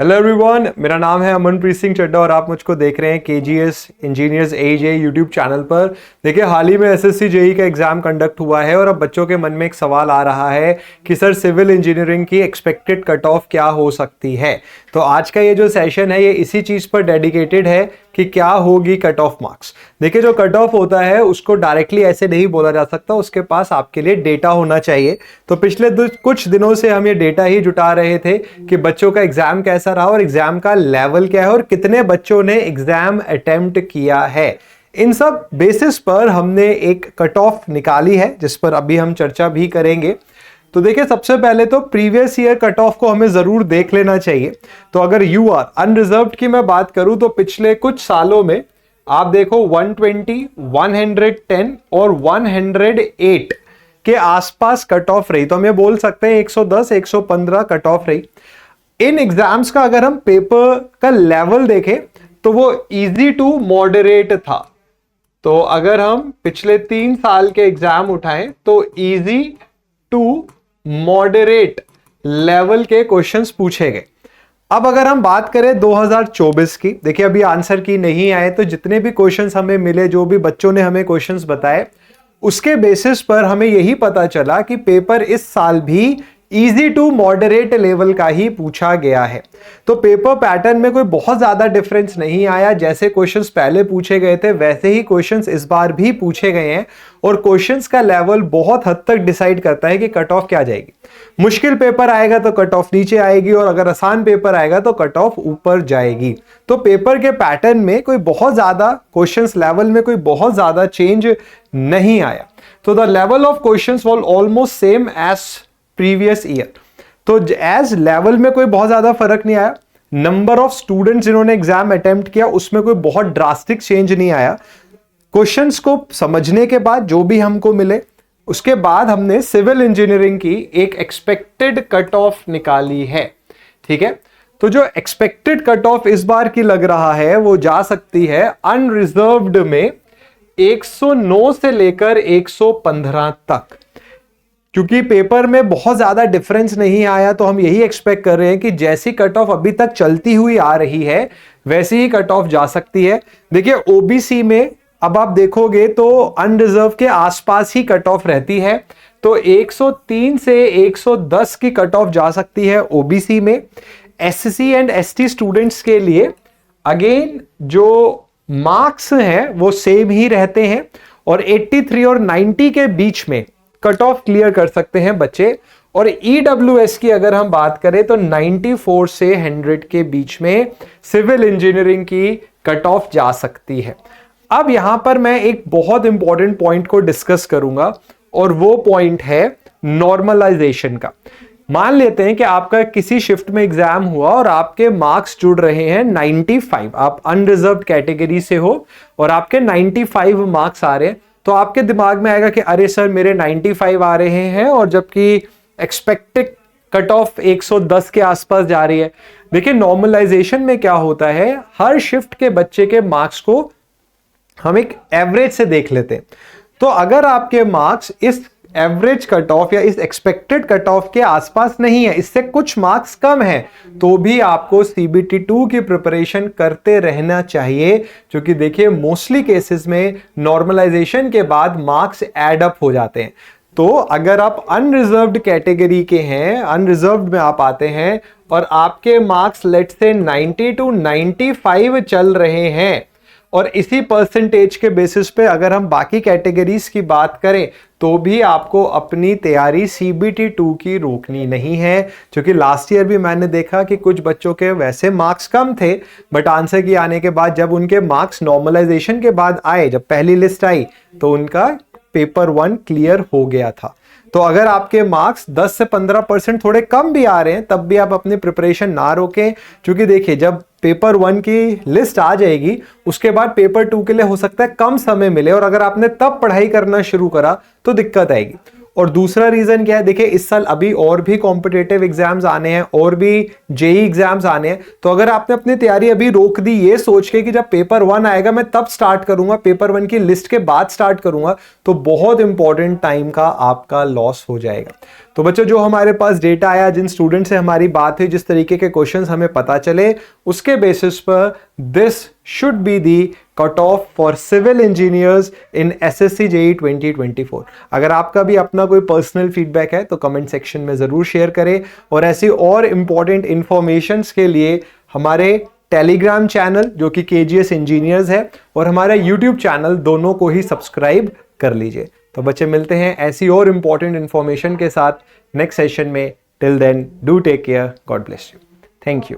Hello everyone, मेरा नाम है अमनप्रीत सिंह चड्ढा और आप मुझको देख रहे हैं केजीएस इंजीनियर्स एजे यूट्यूब चैनल पर। देखिए, हाल ही में एसएससी जेई का एग्जाम कंडक्ट हुआ है और अब बच्चों के मन में एक सवाल आ रहा है कि सर सिविल इंजीनियरिंग की एक्सपेक्टेड कट ऑफ क्या हो सकती है। तो आज का ये जो सेशन है ये इसी चीज पर डेडिकेटेड है कि क्या होगी कट ऑफ मार्क्स। देखिए, जो कट ऑफ होता है उसको डायरेक्टली ऐसे नहीं बोला जा सकता, उसके पास आपके लिए डेटा होना चाहिए। तो पिछले कुछ दिनों से हम ये डेटा ही जुटा रहे थे कि बच्चों का एग्जाम कैसा रहा और एग्जाम का लेवल क्या है और कितने बच्चों ने एग्जाम अटेम्प्ट किया है। इन सब बेसिस पर हमने एक कट ऑफ निकाली है जिस पर अभी हम चर्चा भी करेंगे। तो देखिए, सबसे पहले तो प्रीवियस ईयर कट ऑफ को हमें जरूर देख लेना चाहिए। तो अगर यूआर अनरिजर्व्ड की मैं बात करूं तो पिछले कुछ सालों में आप देखो 120, 110 और 108 के आसपास कट ऑफ रही। तो हम ये बोल सकते हैं 110, 115 कट ऑफ रही। इन एग्जाम्स का अगर हम पेपर का लेवल देखें तो वो इजी टू मॉडरेट था। तो अगर हम पिछले 3 साल के एग्जाम उठाएं तो इजी टू मॉडरेट लेवल के क्वेश्चंस पूछे गए। अब अगर हम बात करें 2024 की, देखिए अभी आंसर की नहीं आए, तो जितने भी क्वेश्चंस हमें मिले, जो भी बच्चों ने हमें क्वेश्चंस बताए, उसके बेसिस पर हमें यही पता चला कि पेपर इस साल भी इजी टू मॉडरेट लेवल का ही पूछा गया है। तो पेपर पैटर्न में कोई बहुत ज्यादा डिफरेंस नहीं आया। जैसे क्वेश्चंस पहले पूछे गए थे वैसे ही क्वेश्चंस इस बार भी पूछे गए हैं और क्वेश्चंस का लेवल बहुत हद तक डिसाइड करता है कि कट ऑफ क्या जाएगी। मुश्किल पेपर आएगा तो कट ऑफ नीचे आएगी और अगर आसान पेपर आएगा तो कट ऑफ ऊपर जाएगी। तो पेपर के पैटर्न में कोई बहुत ज्यादा क्वेश्चंस लेवल में कोई बहुत ज्यादा चेंज नहीं आया। तो the level of questions was almost same as previous year. तो एज लेवल में कोई बहुत ज्यादा फर्क नहीं आया। नंबर ऑफ स्टूडेंट्स जिन्होंने एग्जाम अटेम्प्ट किया उसमें कोई बहुत ड्रास्टिक चेंज नहीं आया। क्वेश्चंस को समझने के बाद जो भी हमको मिले, उसके बाद हमने सिविल इंजीनियरिंग की एक एक्सपेक्टेड कट ऑफ निकाली है। ठीक है, तो जो एक्सपेक्टेड कट ऑफ इस बार की लग रहा है वो जा सकती है अनरिजर्व्ड में 109 से लेकर 115 तक। क्योंकि पेपर में बहुत ज्यादा डिफरेंस नहीं आया तो हम यही एक्सपेक्ट कर रहे हैं कि जैसी कट ऑफ अभी तक चलती हुई आ रही है वैसी ही कट ऑफ जा सकती है। देखिए, ओबीसी में अब आप देखोगे तो अनरिजर्व के आसपास ही कट ऑफ रहती है। तो 103 से 110 की कट ऑफ जा सकती है ओबीसी में। एससी एंड एसटी स्टूडेंट्स के लिए अगेन जो मार्क्स हैं वो सेम ही रहते हैं और 83 और 90 के बीच में कट ऑफ क्लियर कर सकते हैं बच्चे। और ईडब्ल्यूएस की अगर हम बात करें तो 94 से 100 के बीच में सिविल इंजीनियरिंग की कट ऑफ जा सकती है। अब यहां पर मैं एक बहुत इंपॉर्टेंट पॉइंट को डिस्कस करूंगा और वो पॉइंट है नॉर्मलाइजेशन का। मान लेते हैं कि आपका किसी शिफ्ट में एग्जाम हुआ और आपके मार्क्स जुड़ रहे हैं 95, आप अनरिजर्व्ड कैटेगरी से हो और आपके 95 मार्क्स आ रहे हैं। तो आपके दिमाग में आएगा कि अरे सर मेरे 95 आ रहे हैं और जबकि एक्सपेक्टेड कट ऑफ 110 के आसपास जा रही है। देखिए, नॉर्मलाइजेशन में क्या होता है, हर शिफ्ट के बच्चे के मार्क्स को हम एक एवरेज से देख लेते हैं। तो अगर आपके मार्क्स इस एवरेज कट ऑफ या इस एक्सपेक्टेड कट ऑफ के आसपास नहीं है, इससे कुछ मार्क्स कम है, तो भी आपको सीबीटी 2 की प्रिपरेशन करते रहना चाहिए। क्योंकि देखिए, मोस्टली केसेस में नॉर्मलाइजेशन के बाद मार्क्स एड अप हो जाते हैं। तो अगर आप अनरिजर्व्ड कैटेगरी के हैं, अनरिजर्व्ड में आप आते हैं और आपके मार्क्स लेट से 90 टू 95 चल रहे हैं और इसी परसेंटेज के बेसिस पे अगर हम बाकी कैटेगरीज की बात करें तो भी आपको अपनी तैयारी सीबीटी 2 की रोकनी नहीं है। क्योंकि लास्ट ईयर भी मैंने देखा कि कुछ बच्चों के वैसे मार्क्स कम थे बट आंसर की आने के बाद जब उनके मार्क्स नॉर्मलाइजेशन के बाद आए, जब पहली लिस्ट आई, तो उनका पेपर 1 क्लियर हो गया था। तो अगर आपके मार्क्स 10 से 15% थोड़े कम भी आ रहे हैं तब भी आप अपनी प्रिपरेशन ना रोकें। क्योंकि देखिए, जब पेपर 1 की लिस्ट आ जाएगी उसके बाद पेपर 2 के लिए हो सकता है कम समय मिले और अगर आपने तब पढ़ाई करना शुरू करा तो दिक्कत आएगी। और दूसरा रीजन क्या है, देखिए इस साल अभी और भी कॉम्पिटेटिव एग्जाम्स आने हैं और भी जेई एग्जाम्स आने हैं। तो अगर आपने अपनी तैयारी अभी रोक दी ये सोच के कि जब पेपर 1 आएगा मैं तब स्टार्ट करूंगा, पेपर 1 की लिस्ट के बाद स्टार्ट करूंगा, तो बहुत इंपॉर्टेंट टाइम का आपका लॉस हो जाएगा। तो बच्चों जो हमारे पास डेटा आया, जिन स्टूडेंट से हमारी बात हुई, जिस तरीके के क्वेश्चंस हमें पता चले, उसके बेसिस पर this should be the cut off for civil engineers in SSC JEE 2024। अगर आपका भी अपना कोई पर्सनल फीडबैक है तो कमेंट सेक्शन में जरूर शेयर करें, और ऐसी और इंपॉर्टेंट इंफॉर्मेशंस के लिए हमारे टेलीग्राम चैनल जो कि केजीएस इंजीनियर्स है और हमारा यूट्यूब चैनल दोनों को ही सब्सक्राइब कर लीजिए। तो बच्चे मिलते हैं ऐसी और इंपॉर्टेंट इंफॉर्मेशन के साथ नेक्स्ट सेशन में। Till then do take care, God bless you, thank you.